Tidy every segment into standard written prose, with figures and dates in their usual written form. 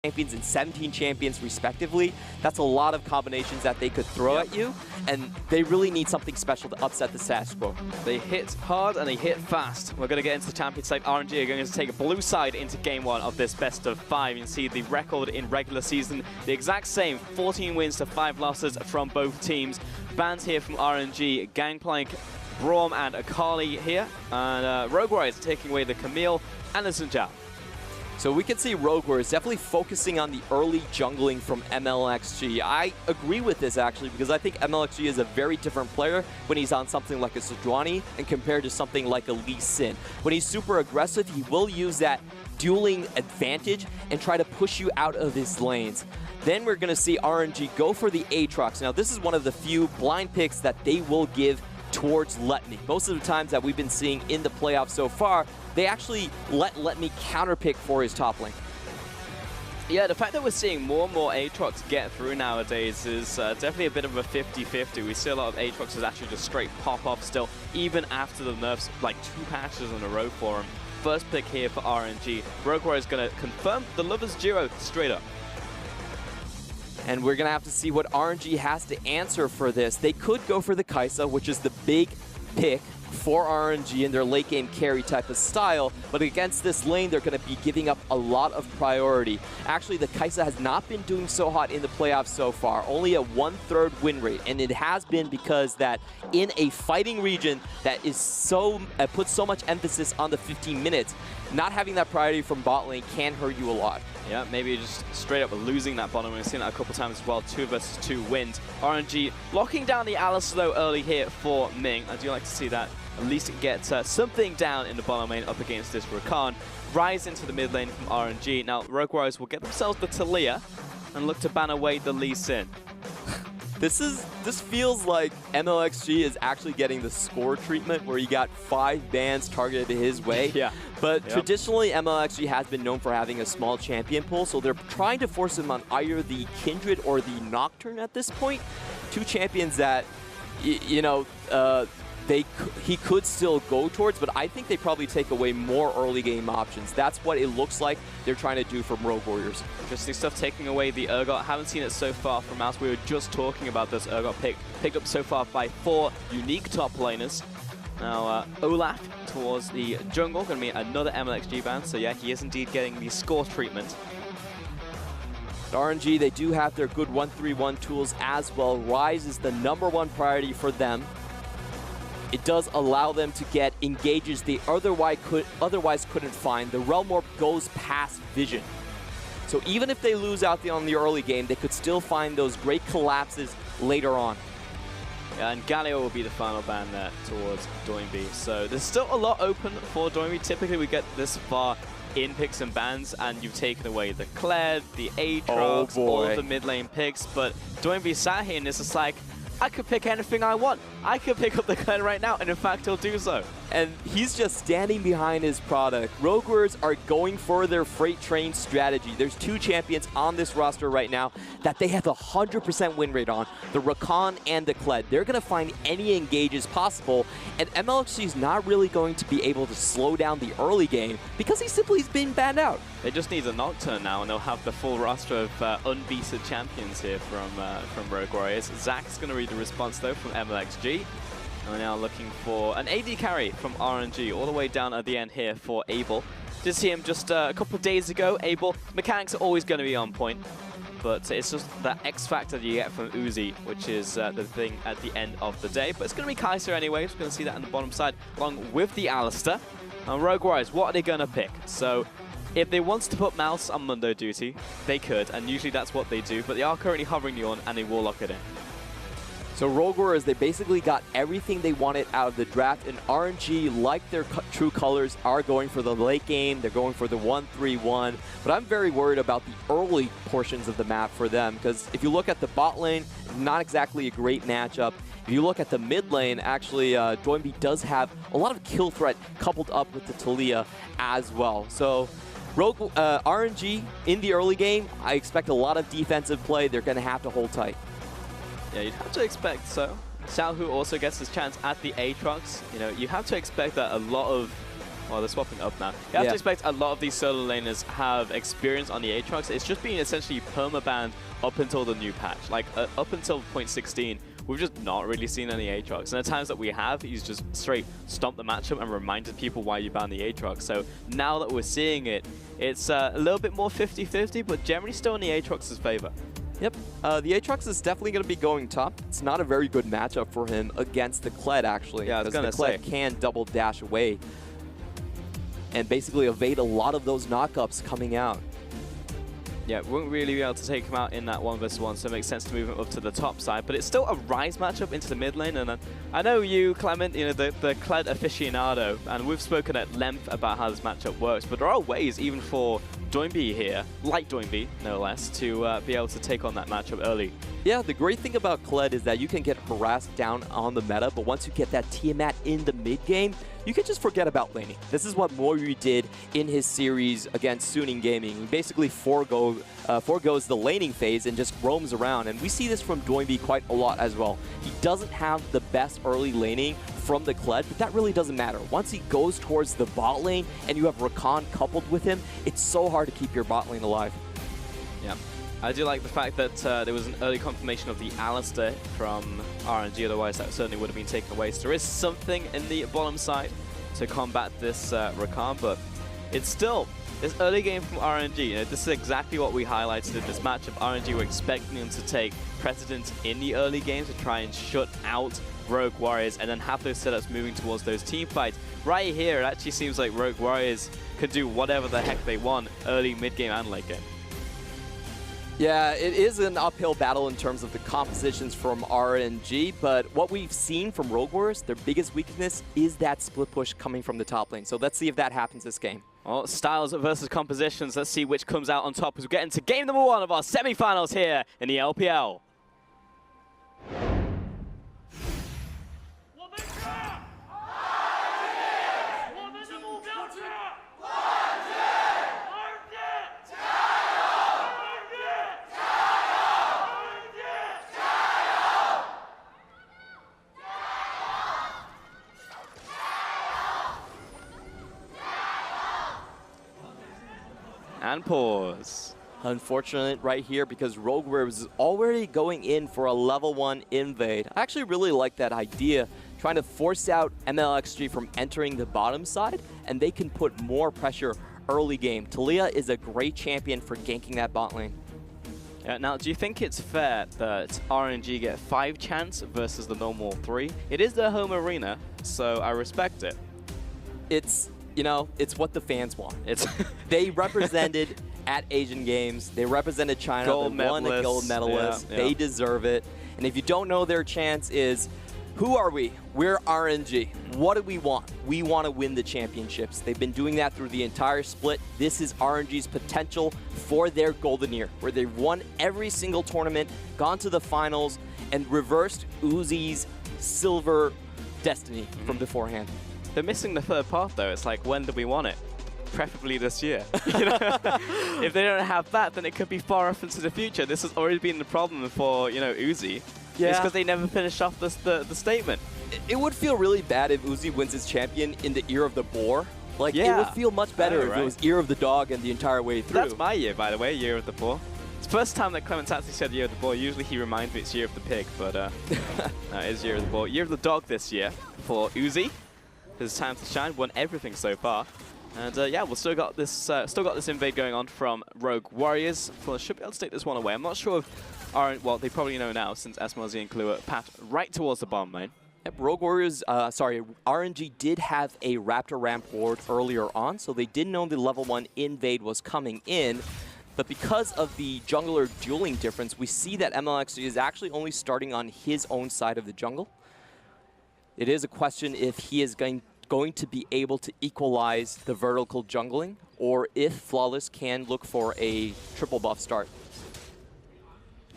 champions and 17 champions respectively. That's a lot of combinations that they could throw at you, and they really need something special to upset the status quo. They hit hard and they hit fast. We're going to get into the champion side. RNG are going to take a blue side into game 1 of this best of 5. You can see the record in regular season, the exact same, 14 wins to 5 losses from both teams. Bans here from RNG, Gangplank, Braum and Akali here, and Rogue Warriors taking away the Camille and the Sunjao. So we can see Rogue Warriors definitely focusing on the early jungling from MLXG. I agree with this actually, because I think MLXG is a very different player when he's on something like a Sejuani and compared to something like a Lee Sin. When he's super aggressive, he will use that dueling advantage and try to push you out of his lanes. Then we're going to see RNG go for the Aatrox. Now this is one of the few blind picks that they will give towards Let Me. Most of the times that we've been seeing in the playoffs so far, they actually let Me counterpick for his top lane. Yeah, the fact that we're seeing more and more Aatrox get through nowadays is definitely a bit of a 50-50. We see a lot of Aatroxes actually just straight pop off still, even after the nerfs, like 2 patches in a row for him. First pick here for RNG. Rogue Warrior is going to confirm the Lovers duo straight up. And we're going to have to see what RNG has to answer for this. They could go for the Kai'Sa, which is the big pick for RNG in their late game carry type of style, but against this lane they're going to be giving up a lot of priority. Actually, the Kai'Sa has not been doing so hot in the playoffs so far, only a 1/3 win rate, and it has been because that in a fighting region that is so puts so much emphasis on the 15 minutes, not having that priority from bot lane can hurt you a lot. Yeah, maybe just straight up losing that bottom. We've seen that a couple times as well, 2 versus 2 wins. RNG locking down the Alice though early here for Ming. I do like to see that at least get something down in the bottom lane up against this Rakan. Rise into the mid lane from RNG. Now Rogue Warriors will get themselves the Talia and look to ban away the Lee Sin. This feels like MLXG is actually getting the score treatment where he got 5 bans targeted his way. Yeah. But traditionally, MLXG has been known for having a small champion pool, so they're trying to force him on either the Kindred or the Nocturne at this point. 2 champions that, you know, he could still go towards, but I think they probably take away more early game options. That's what it looks like they're trying to do from Rogue Warriors. Interesting stuff, taking away the Urgot. Haven't seen it so far from us. We were just talking about this Urgot picked up so far by 4 unique top laners. Now Olaf towards the jungle, going to be another MLXG ban, so yeah, he is indeed getting the score treatment. At RNG, they do have their good 1-3-1 tools as well. Rise is the #1 priority for them. It does allow them to get engages they otherwise couldn't find. The Realm Orb goes past vision. So even if they lose out on the early game, they could still find those great collapses later on. Yeah, and Galio will be the final ban there towards Doinby. So there's still a lot open for Doinby. Typically we get this far in picks and bans, and you've taken away the Kled, the Aatrox, all of the mid lane picks, but Doinby sat here and it's just like, I could pick anything I want. I could pick up the Kled right now, and in fact, he'll do so. And he's just standing behind his product. Rogue Warriors are going for their freight train strategy. There's 2 champions on this roster right now that they have a 100% win rate on, the Rakan and the Kled. They're going to find any engages possible, and MLXG is not really going to be able to slow down the early game because he simply is being banned out. They just need a Nocturne now, and they'll have the full roster of unbeaten champions here from Rogue Warriors. Zach's going to read the response, though, from MLXG. And we're now looking for an AD carry from RNG, all the way down at the end here for Abel. Did see him just a couple of days ago. Abel, mechanics are always going to be on point, but it's just that X factor that you get from Uzi, which is the thing at the end of the day. But it's going to be Kai'Sa anyway. We're going to see that on the bottom side, along with the Alistair. And Rogue Warriors, what are they going to pick? So if they want to put Mouse on Mundo duty, they could, and usually that's what they do, but they are currently hovering the on, and they will lock it in. So Rogue Warriors, they basically got everything they wanted out of the draft, and RNG, like their true colors, are going for the late game. They're going for the 1-3-1, but I'm very worried about the early portions of the map for them, because if you look at the bot lane, not exactly a great matchup. If you look at the mid lane, actually, Doinby does have a lot of kill threat coupled up with the Talia as well. So RNG, in the early game, I expect a lot of defensive play. They're going to have to hold tight. Yeah, you'd have to expect so. Xiaohu also gets his chance at the Aatrox. You know, you have to expect that a lot of Well, they're swapping up now. You have to expect a lot of these solo laners have experience on the Aatrox. It's just been essentially permabanned up until the new patch. Like, up until point 16, we've just not really seen any Aatrox. And the times that we have, he's just straight stomped the matchup and reminded people why you banned the Aatrox. So now that we're seeing it, it's a little bit more 50-50, but generally still in the Aatrox's favor. Yep, the Aatrox is definitely going to be going top. It's not a very good matchup for him against the Kled, actually. Yeah, I was going to say. The Kled can double dash away and basically evade a lot of those knockups coming out. Yeah, won't really be able to take him out in that 1v1, so it makes sense to move him up to the top side. But it's still a Rise matchup into the mid lane, and I know you, Clement, you know, the Kled aficionado, and we've spoken at length about how this matchup works, but there are ways, even for Doinby here, like Doinby, no less, to be able to take on that matchup early. Yeah, the great thing about Kled is that you can get harassed down on the meta, but once you get that Tiamat in the mid game, you can just forget about laning. This is what Moiri did in his series against Suning Gaming. He basically forgoes the laning phase and just roams around, and we see this from Doinby quite a lot as well. He doesn't have the best early laning from the Kled, but that really doesn't matter. Once he goes towards the bot lane and you have Rakan coupled with him, it's so hard to keep your bot lane alive. Yeah. I do like the fact that there was an early confirmation of the Alistair from RNG, otherwise that certainly would have been taken away. So there is something in the bottom side to combat this Rakan, but it's still this early game from RNG. You know, this is exactly what we highlighted in this matchup. RNG were expecting them to take precedence in the early game to try and shut out Rogue Warriors and then have those setups moving towards those team fights. Right here, it actually seems like Rogue Warriors can do whatever the heck they want early, mid game, and late game. Yeah, it is an uphill battle in terms of the compositions from RNG, but what we've seen from Rogue Warriors, their biggest weakness is that split push coming from the top lane. So let's see if that happens this game. Well, styles versus compositions. Let's see which comes out on top as we get into game number 1 of our semifinals here in the LPL. And pause. Unfortunate right here because Rogue Warriors is already going in for a level 1 invade. I actually really like that idea, trying to force out MLXG from entering the bottom side, and they can put more pressure early game. Talia is a great champion for ganking that bot lane. Now, do you think it's fair that RNG get 5 chance versus the normal 3? It is their home arena, so I respect it. It's, you know, it's what the fans want. It's they represented at Asian Games. They represented China. Gold they won the gold medalist. Yeah, they deserve it. And if you don't know their chance is, who are we? We're RNG. What do we want? We want to win the championships. They've been doing that through the entire split. This is RNG's potential for their golden year, where they've won every single tournament, gone to the finals, and reversed Uzi's silver destiny from beforehand. They're missing the third part, though. It's like, when do we want it? Preferably this year. You know? If they don't have that, then it could be far off into the future. This has already been the problem for, you know, Uzi. Yeah. It's because they never finished off the statement. It would feel really bad if Uzi wins his champion in the Ear of the Boar. Like, it would feel much better if it was Ear of the Dog and the entire way through. That's my year, by the way, Year of the Boar. It's the first time that Clement actually said Year of the Boar. Usually he reminds me it's Year of the Pig, but no, it is Year of the Boar. Year of the Dog this year for Uzi. His time to shine, won everything so far. And yeah, we've still got this invade going on from Rogue Warriors. Fuller should be able to take this one away. I'm not sure if well, they probably know now since SMLZ and Clue path right towards the bomb lane. Yep, Rogue Warriors, RNG did have a Raptor ramp ward earlier on, so they did know the level 1 invade was coming in. But because of the jungler dueling difference, we see that MLXG is actually only starting on his own side of the jungle. It is a question if he is going to be able to equalize the vertical jungling, or if Flawless can look for a triple buff start.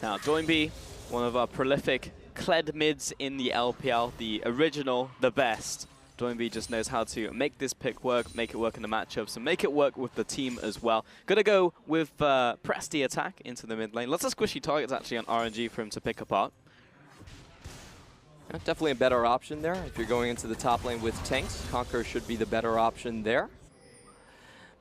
Now, Doinby, one of our prolific Kled mids in the LPL, the original, the best. Doinby just knows how to make this pick work, make it work in the matchups, and make it work with the team as well. Gonna go with press the attack into the mid lane. Lots of squishy targets actually on RNG for him to pick apart. Definitely a better option there. If you're going into the top lane with tanks, Conquer should be the better option there.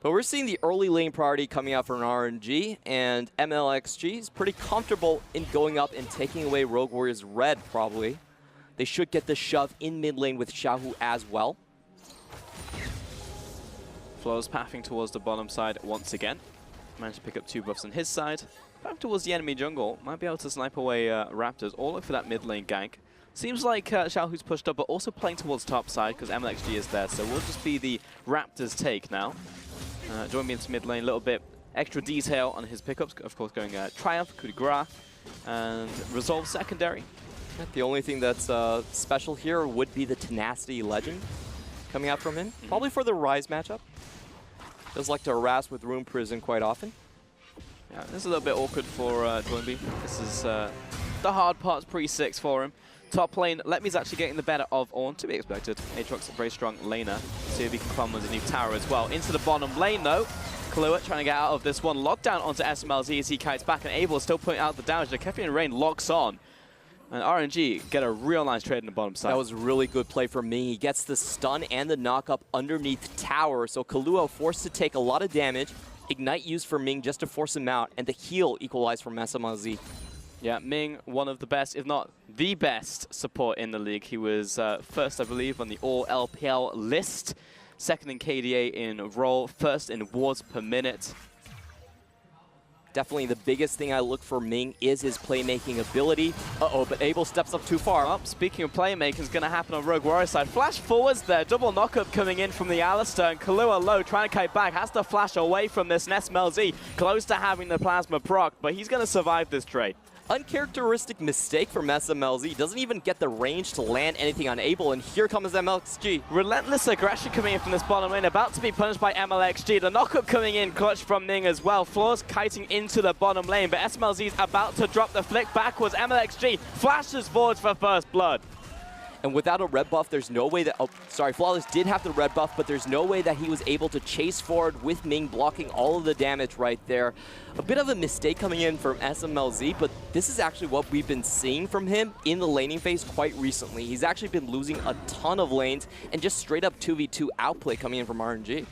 But we're seeing the early lane priority coming out from RNG, and MLXG is pretty comfortable in going up and taking away Rogue Warrior's red, probably. They should get the shove in mid lane with Xiaohu as well. Flo's pathing towards the bottom side once again. Managed to pick up 2 buffs on his side. Back towards the enemy jungle. Might be able to snipe away Raptors. All look for that mid lane gank. Seems like Xiaohu's pushed up, but also playing towards top side because MLXG is there. So we'll just be the Raptors take now. Join me into mid lane, a little bit extra detail on his pickups. Of course, going Triumph, Coup de Grace, and Resolve secondary. The only thing that's special here would be the Tenacity Legend coming out from him. Probably for the Rise matchup. Does like to harass with Rune Prison quite often. Yeah, this is a little bit awkward for Joinby. This is the hard parts pre-6 for him. Top lane, Letme's actually getting the better of Ornn, to be expected. Aatrox, a very strong laner. See if he can climb underneath tower as well. Into the bottom lane though. Kahlua trying to get out of this one. Lockdown onto SMLZ as he kites back, and Abel is still putting out the damage. The Kefian Rain locks on. And RNG get a real nice trade in the bottom side. That was really good play from Ming. He gets the stun and the knock up underneath tower. So Kahlua forced to take a lot of damage. Ignite used for Ming just to force him out, and the heal equalized from SMLZ. Yeah, Ming, one of the best, if not the best support in the league. He was first, I believe, on the all LPL list. Second in KDA in roll, first in wards per minute. Definitely the biggest thing I look for Ming is his playmaking ability. Uh-oh, but Abel steps up too far. Oh, speaking of playmaking, it's going to happen on Rogue Warrior side. Flash forwards there, double knockup coming in from the Alistar, and Kahlua low, trying to kite back, has to flash away from this SMLZ, close to having the plasma proc, but he's going to survive this trade. Uncharacteristic mistake from SMLZ. Doesn't even get the range to land anything on Abel, and here comes MLXG. Relentless aggression coming in from this bottom lane, about to be punished by MLXG. The knockup coming in clutch from Ning as well. Floor's kiting into the bottom lane, but SMLZ's about to drop the flick backwards. MLXG flashes forwards for first blood. And without a red buff, there's no way that... Oh, sorry, Flawless did have the red buff, but there's no way that he was able to chase forward with Ming blocking all of the damage right there. A bit of a mistake coming in from SMLZ, but this is actually what we've been seeing from him in the laning phase quite recently. He's actually been losing a ton of lanes and just straight up 2v2 outplay coming in from RNG.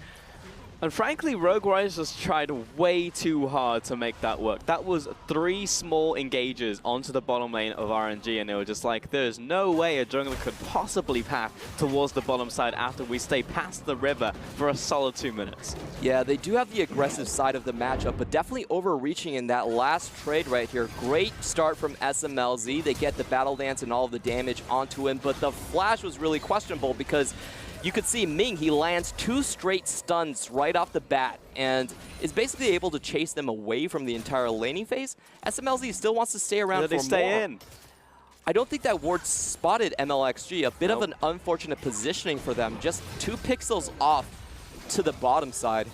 And frankly, Rogue Warriors just tried way too hard to make that work. That was 3 small engages onto the bottom lane of RNG, and they were just like, there's no way a jungler could possibly path towards the bottom side after we stay past the river for a solid 2 minutes. Yeah, they do have the aggressive side of the matchup, but definitely overreaching in that last trade right here. Great start from SMLZ. They get the battle dance and all of the damage onto him, but the flash was really questionable because you could see Ming, he lands 2 straight stuns right off the bat and is basically able to chase them away from the entire laning phase. SMLZ still wants to stay around for more. They stay in. I don't think that ward spotted MLXG. A bit of an unfortunate positioning for them. Just 2 pixels off to the bottom side.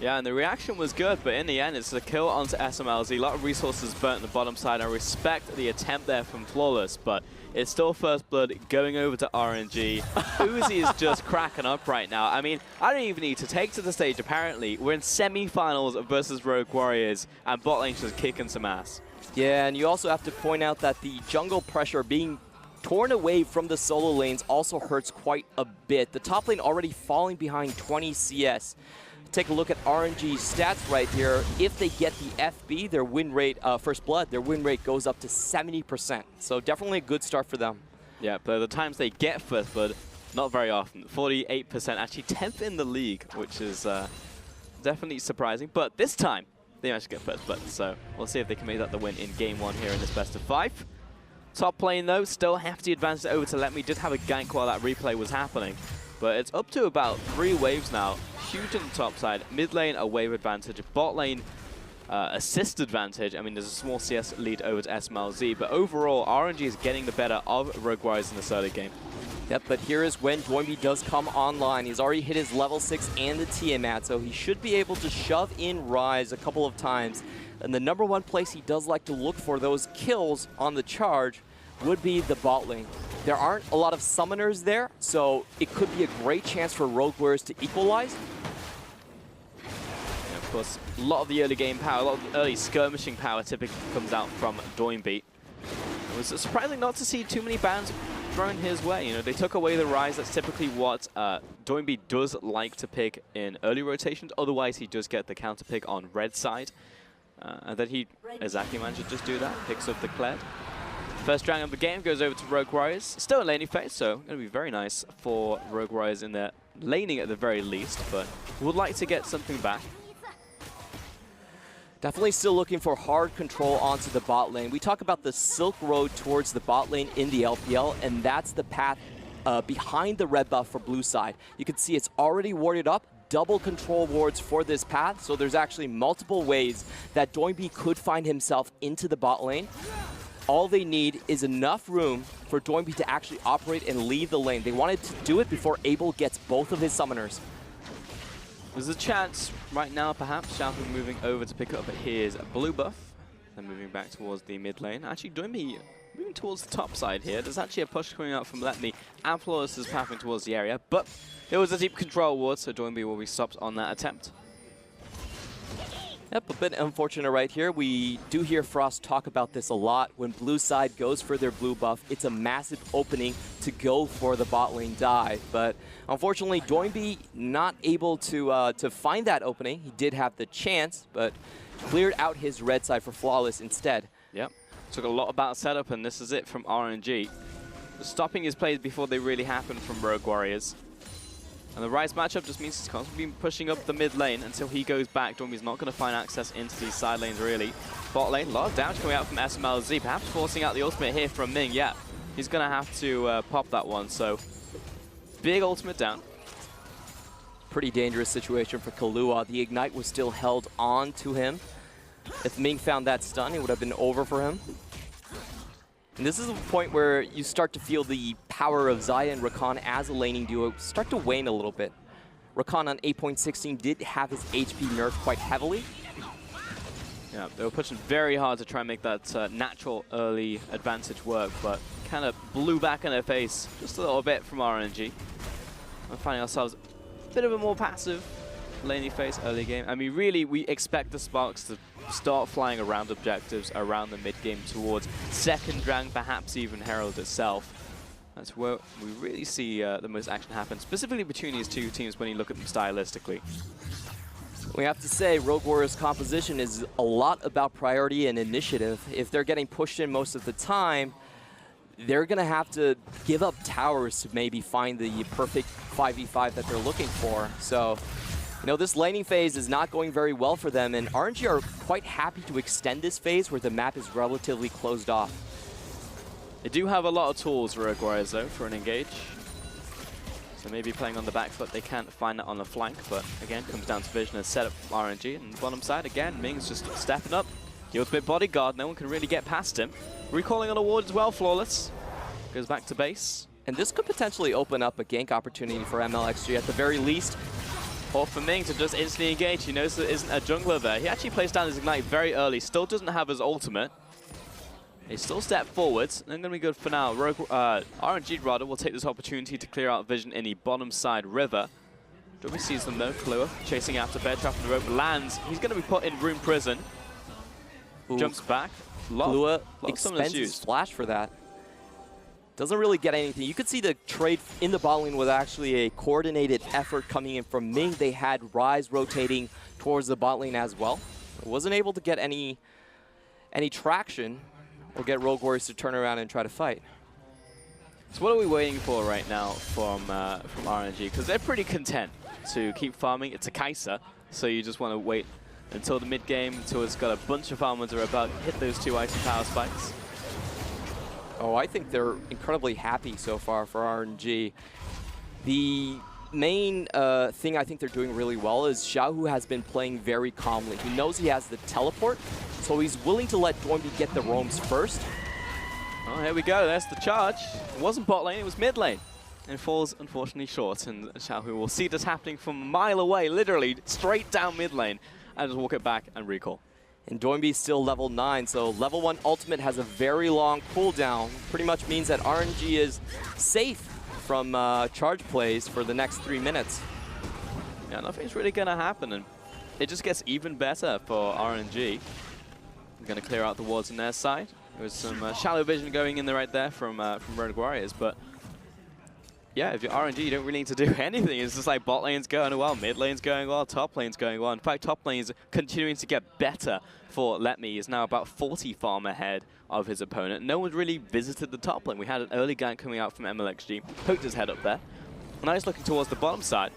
Yeah, and the reaction was good, but in the end, it's a kill onto SMLZ. A lot of resources burnt on the bottom side. I respect the attempt there from Flawless, but it's still first blood going over to RNG. Uzi is just cracking up right now. I mean, I don't even need to take to the stage, apparently. We're in semifinals versus Rogue Warriors, and bot lane's just kicking some ass. Yeah, and you also have to point out that the jungle pressure being torn away from the solo lanes also hurts quite a bit. The top lane already falling behind 20 CS. Take a look at RNG's stats right here. If they get the FB, their win rate, first blood, their win rate goes up to 70%. So definitely a good start for them. Yeah, but the times they get first blood, not very often. 48%, actually 10th in the league, which is definitely surprising. But this time, they managed to get first blood. So we'll see if they can make that the win in game 1 here in this best of 5. Top lane though, still hefty advantage over to Letme. Did have a gank while that replay was happening. But it's up to about 3 waves now. Huge on the top side. Mid lane, a wave advantage. Bot lane, assist advantage. I mean, there's a small CS lead over to SMLZ. But overall, RNG is getting the better of Rogue Warriors in this early game. Yep, but here is when Joinby does come online. He's already hit his level 6 and the Tiamat, so he should be able to shove in Rise a couple of times. And the #1 place he does like to look for those kills on the charge would be the bot lane. There aren't a lot of summoners there, so it could be a great chance for Rogue Warriors to equalize. And of course, a lot of the early game power, a lot of the early skirmishing power typically comes out from Joinby. It was surprising not to see too many bans thrown his way. You know, they took away the Rise. That's typically what Doinby does like to pick in early rotations. Otherwise, he does get the counter pick on red side. And then he exactly managed to just do that. Picks up the Kled. First dragon of the game goes over to Rogue Warriors. Still a laning phase, so going to be very nice for Rogue Warriors in their laning at the very least, but would like to get something back. Definitely still looking for hard control onto the bot lane. We talk about the Silk Road towards the bot lane in the LPL, and that's the path behind the red buff for blue side. You can see it's already warded up. Double control wards for this path, so there's actually multiple ways that Doinby could find himself into the bot lane. All they need is enough room for Doinby to actually operate and leave the lane. They wanted to do it before Abel gets both of his summoners. There's a chance right now, perhaps, Xiaohu moving over to pick up his blue buff. Then moving back towards the mid lane. Actually, Doinby moving towards the top side here. There's actually a push coming out from Letney, and Flawless is pathing towards the area, but it was a deep control ward, so Doinby will be stopped on that attempt. Yep, a bit unfortunate right here. We do hear Frost talk about this a lot. When blue side goes for their blue buff, it's a massive opening to go for the bot lane dive. But unfortunately, Doinby not able to find that opening. He did have the chance, but cleared out his red side for Flawless instead. Yep, took a lot about setup, and this is it from RNG. Stopping his plays before they really happen from Rogue Warriors. And the Rise matchup just means he's constantly been pushing up the mid lane until he goes back. Doinby's not going to find access into these side lanes, really. Bot lane, a lot of damage coming out from SMLZ, perhaps forcing out the ultimate here from Ming. Yeah, he's going to have to pop that one, so big ultimate down. Pretty dangerous situation for Kahlua. The Ignite was still held on to him. If Ming found that stun, it would have been over for him. And this is a point where you start to feel the power of Xayah and Rakan as a laning duo start to wane a little bit. Rakan on 8.16 did have his HP nerfed quite heavily. Yeah, they were pushing very hard to try and make that natural early advantage work, but kind of blew back in their face just a little bit from RNG. We're finding ourselves a bit of a more passive laning phase early game. I mean, really, we expect the Sparks to start flying around objectives around the mid-game towards second Drang, perhaps even Herald itself. That's where we really see the most action happen, specifically between these two teams when you look at them stylistically. We have to say Rogue Warriors' composition is a lot about priority and initiative. If they're getting pushed in most of the time, they're going to have to give up towers to maybe find the perfect 5v5 that they're looking for. So, you know, this laning phase is not going very well for them, and RNG are quite happy to extend this phase where the map is relatively closed off. They do have a lot of tools, Rogue Warriors, though, for an engage. So maybe playing on the back foot, they can't find that on the flank, but again, comes down to vision and setup from RNG. And bottom side, again, Ming's just stepping up. The ultimate bodyguard, no one can really get past him. Recalling on a ward as well, Flawless. Goes back to base. And this could potentially open up a gank opportunity for MLXG at the very least. Or for Ming to just instantly engage. He knows there isn't a jungler there. He actually placed down his Ignite very early. Still doesn't have his ultimate. They still step forwards. They're going to be good for now. RNG rather will take this opportunity to clear out vision in the bottom side river. Doinby sees them though. Kahlua chasing after Bear Trap on the rope. Lands. He's going to be put in Rune Prison. Ooh. Jumps back. Kahlua expends his flash for that. Doesn't really get anything. You could see the trade in the bot lane was actually a coordinated effort coming in from Ming. They had Rise rotating towards the bot lane as well. Wasn't able to get any traction or get Rogue Warriors to turn around and try to fight. So what are we waiting for right now from RNG? Because they're pretty content to keep farming. It's a Kai'Sa, so you just want to wait until the mid game, until it's got a bunch of farmers are about to hit those two icy power spikes. Oh, I think they're incredibly happy so far for RNG. The main thing I think they're doing really well is Xiaohu has been playing very calmly. He knows he has the teleport, so he's willing to let Doinby get the roams first. Oh, here we go. There's the charge. It wasn't bot lane, it was mid lane. And it falls, unfortunately, short. And Xiaohu will see this happening from a mile away, literally straight down mid lane, and just walk it back and recall. And Doinby's still level 9, so level 1 ultimate has a very long cooldown. Pretty much means that RNG is safe from charge plays for the next 3 minutes. Yeah, nothing's really going to happen, and it just gets even better for RNG. They're going to clear out the wards on their side. There was some shallow vision going in there right there from Rogue Warriors, but yeah, if you're RNG, you don't really need to do anything. It's just like bot lane's going well, mid lane's going well, top lane's going well. In fact, top lane is continuing to get better for Letme. He's now about 40 farm ahead of his opponent. No one's really visited the top lane. We had an early gank coming out from MLXG. Poked his head up there. Now he's looking towards the bottom side.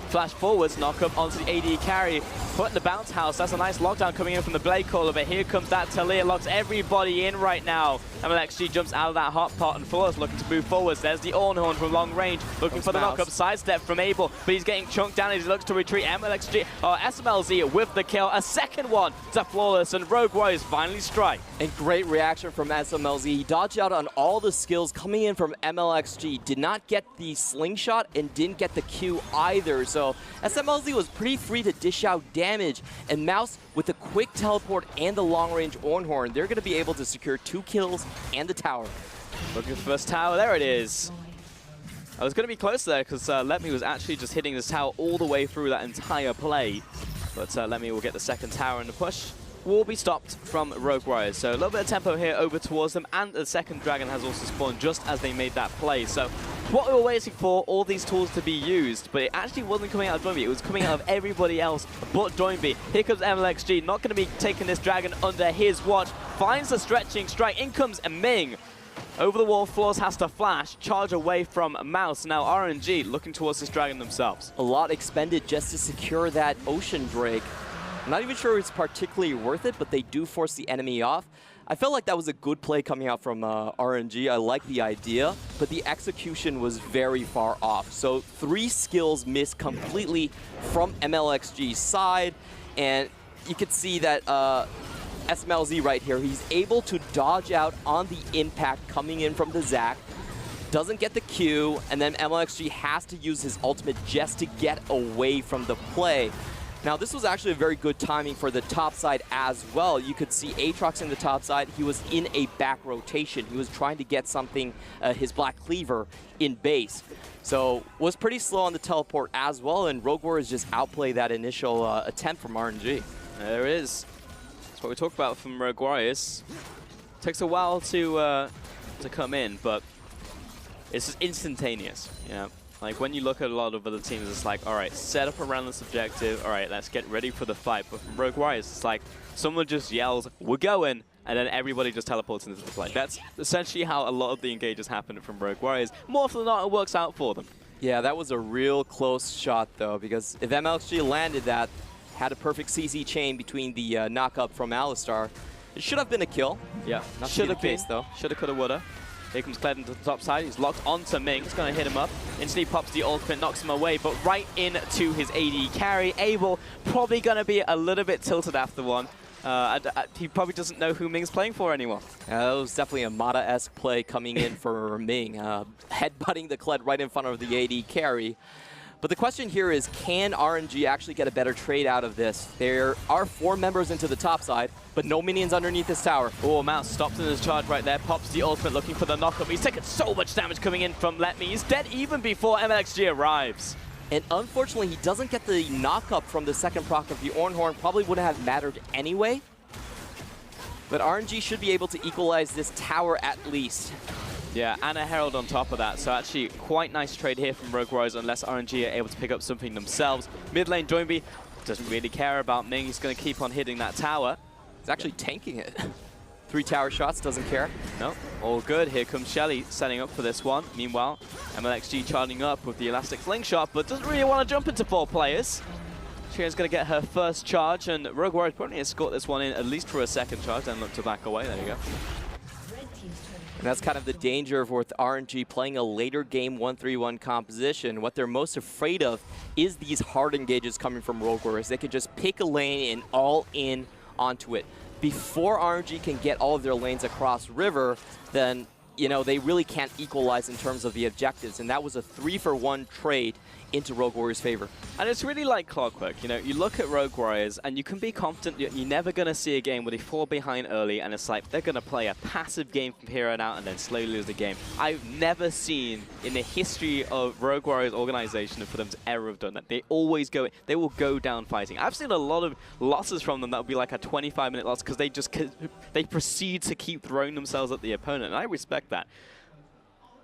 Flash forwards, knock up onto the AD carry, put in the bounce house. That's a nice lockdown coming in from the Blade Caller, but here comes that Talia, locks everybody in right now. MLXG jumps out of that hot pot and Flawless looking to move forwards. There's the Ornhorn from long range, looking for the knock-up sidestep from Abel, but he's getting chunked down as he looks to retreat. MLXG, SMLZ with the kill, a second one to Flawless, and Rogue Warriors finally strike. And great reaction from SMLZ. He dodged out on all the skills coming in from MLXG. Did not get the slingshot and didn't get the Q either. So SMLZ was pretty free to dish out damage. And Mouse, with the quick teleport and the long-range Ornhorn, they're going to be able to secure 2 kills and the tower. Looking for the first tower. There it is. I was going to be close there because Letme was actually just hitting this tower all the way through that entire play. But Letme will get the second tower, and the push will be stopped from Rogue Warriors. So a little bit of tempo here over towards them, and the second dragon has also spawned just as they made that play. So what we were waiting for, all these tools to be used, but it actually wasn't coming out of Doinby. It was coming out of everybody else but Doinby. Here comes MLXG, not going to be taking this dragon under his watch. Finds the stretching strike. In comes Ming. Over the wall, Flawless has to flash, charge away from Mouse. Now RNG looking towards this dragon themselves. A lot expended just to secure that Ocean Drake. I'm not even sure it's particularly worth it, but they do force the enemy off. I felt like that was a good play coming out from RNG. I like the idea, but the execution was very far off. So 3 skills missed completely from MLXG's side, and you could see that SMLZ right here, he's able to dodge out on the impact coming in from the Zac, doesn't get the Q, and then MLXG has to use his ultimate just to get away from the play. Now, this was actually a very good timing for the top side as well. You could see Aatrox in the top side. He was in a back rotation. He was trying to get something, his Black Cleaver, in base. So, was pretty slow on the teleport as well, and Rogue Warriors just outplayed that initial attempt from RNG. There it is. That's what we talked about from Rogue Warriors. Takes a while to come in, but it's just instantaneous, you know? Like, when you look at a lot of other teams, it's like, all right, set up around this objective. All right, let's get ready for the fight. But from Rogue Warriors, it's like someone just yells, we're going, and then everybody just teleports into the play. That's essentially how a lot of the engages happen from Rogue Warriors. More often than not, it works out for them. Yeah, that was a real close shot, though, because if MLXG landed that, had a perfect CC chain between the knock-up from Alistar, it should have been a kill. Yeah, should have been, though. Shoulda, coulda, woulda. Here comes Kled into the top side. He's locked onto Ming. He's going to hit him up. Instantly pops the ultimate, knocks him away, but right into his AD carry. Abel probably going to be a little bit tilted after one. He probably doesn't know who Ming's playing for anymore. That was definitely a Mata-esque play coming in for Ming. Headbutting the Kled right in front of the AD carry. But the question here is, can RNG actually get a better trade out of this? There are 4 members into the top side, but no minions underneath this tower. Oh, Mouse stops in his charge right there, pops the ultimate looking for the knockup. He's taken so much damage coming in from Letme. He's dead even before MLXG arrives. And unfortunately, he doesn't get the knockup from the second proc of the Ornhorn. Probably wouldn't have mattered anyway. But RNG should be able to equalize this tower at least. Yeah, and a Herald on top of that. So actually, quite nice trade here from Rogue Warriors, unless RNG are able to pick up something themselves. Mid lane, Doinby doesn't really care about Ming. He's going to keep on hitting that tower. He's actually tanking it. 3 tower shots, doesn't care. No, all good. Here comes Shelly setting up for this one. Meanwhile, MLXG charging up with the elastic slingshot, but doesn't really want to jump into 4 players. Sheeran's going to get her first charge, and Rogue Warriors probably escort this one in at least for a second charge, then look to back away. There you go. And that's kind of the danger with RNG playing a later game 1-3-1 composition. What they're most afraid of is these hard engages coming from Rogue Warriors. They can just pick a lane and all in onto it. Before RNG can get all of their lanes across river, then you know they really can't equalize in terms of the objectives. And that was a 3-for-1 trade into Rogue Warriors' favor. And it's really like clockwork. You know, you look at Rogue Warriors and you can be confident you're never going to see a game where they fall behind early and it's like they're going to play a passive game from here on out and then slowly lose the game. I've never seen in the history of Rogue Warriors organization for them to ever have done that. They always go, they will go down fighting. I've seen a lot of losses from them that would be like a 25-minute loss because they proceed to keep throwing themselves at the opponent, and I respect that.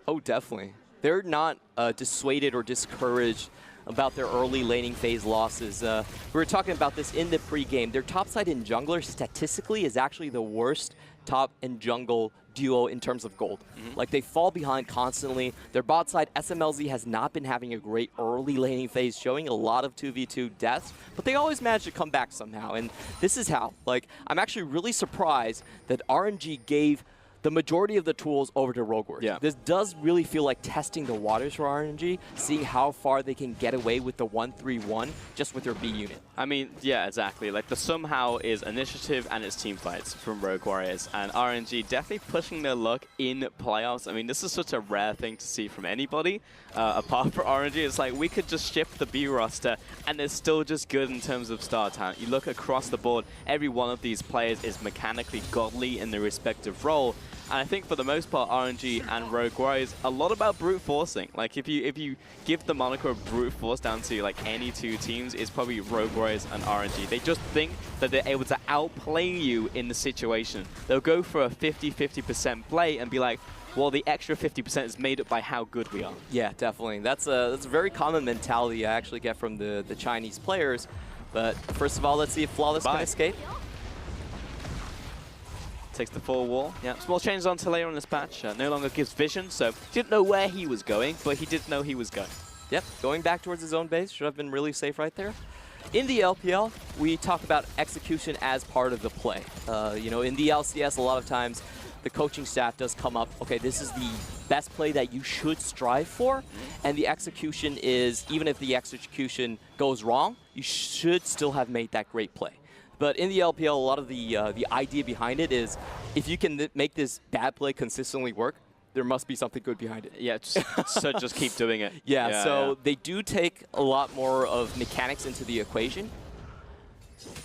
Oh, definitely. they're not dissuaded or discouraged about their early laning phase losses. We were talking about this in the pregame. Their topside in jungler statistically is actually the worst top and jungle duo in terms of gold. Like, they fall behind constantly. Their bot side, SMLZ, has not been having a great early laning phase, showing a lot of 2v2 deaths, but they always manage to come back somehow. And this is how. Like, I'm actually really surprised that RNG gave the majority of the tools over to Rogue Warriors. Yeah. This does really feel like testing the waters for RNG, seeing how far they can get away with the 1-3-1 just with their B unit. I mean, yeah, exactly. Like, the somehow is initiative and it's team fights from Rogue Warriors, and RNG definitely pushing their luck in playoffs. I mean, this is such a rare thing to see from anybody, apart from RNG. It's like, we could just shift the B roster, and they're still just good in terms of star talent. You look across the board, every one of these players is mechanically godly in their respective role. And I think for the most part, RNG and Rogue Warriors, a lot about brute forcing. Like, if you give the moniker of brute force down to like any two teams, it's probably Rogue Warriors and RNG. They just think that they're able to outplay you in the situation. They'll go for a 50-50% play and be like, well, the extra 50% is made up by how good we are. Yeah, definitely. That's a very common mentality I actually get from the Chinese players. But first of all, let's see if Flawless can escape. Takes the full wall. Yeah, small changes on Taleo on this patch. No longer gives vision, so didn't know where he was going, but he did know he was going. Yep, going back towards his own base should have been really safe right there. In the LPL, we talk about execution as part of the play. You know, in the LCS, a lot of times the coaching staff does come up, okay, this is the best play that you should strive for, and the execution is, even if the execution goes wrong, you should still have made that great play. But in the LPL, a lot of the idea behind it is, if you can make this bad play consistently work, there must be something good behind it. Yeah, so just keep doing it. Yeah, so they do take a lot more of mechanics into the equation.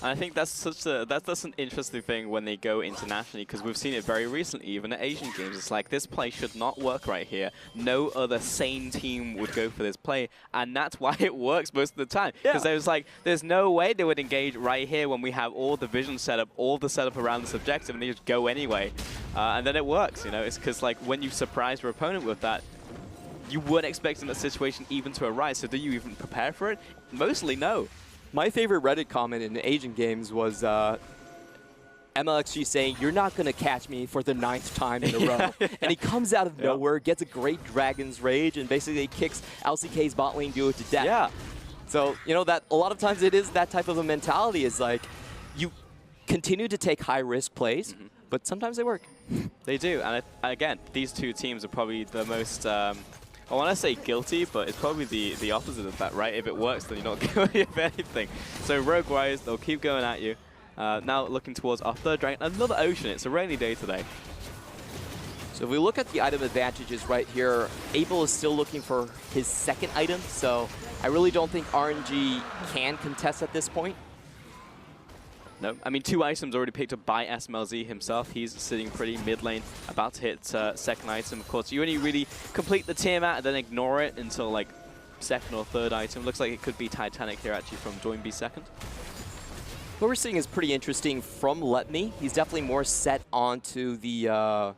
And I think that's an interesting thing when they go internationally, because we've seen it very recently, even at Asian Games. It's like, this play should not work right here. No other sane team would go for this play, and that's why it works most of the time. Because there's like, there's no way they would engage right here when we have all the vision set up, all the setup around this objective, and they just go anyway. And then it works, you know? It's because, like, when you surprise your opponent with that, you weren't expecting that situation even to arise, so do you even prepare for it? Mostly no. My favorite Reddit comment in Asian Games was MLXG saying, "You're not going to catch me for the 9th time in a row." And he comes out of nowhere, gets a great Dragon's Rage, and basically kicks LCK's bot lane duo to death. Yeah. So, you know, that a lot of times it is that type of a mentality. Is like, you continue to take high-risk plays, but sometimes they work. They do. And again, these two teams are probably the most... I want to say guilty, but it's probably the opposite of that, right? If it works, then you're not guilty of anything. So Rogue Warriors, they'll keep going at you. Now looking towards our third dragon, another Ocean. It's a rainy day today. So if we look at the item advantages right here, Abel is still looking for his second item, so I really don't think RNG can contest at this point. No, I mean, 2 items already picked up by SMLZ himself. He's sitting pretty mid lane, about to hit second item. Of course, you only really complete the Tiamat and then ignore it until like second or third item. Looks like it could be Titanic here actually from Doinby second. What we're seeing is pretty interesting from Letme. He's definitely more set onto the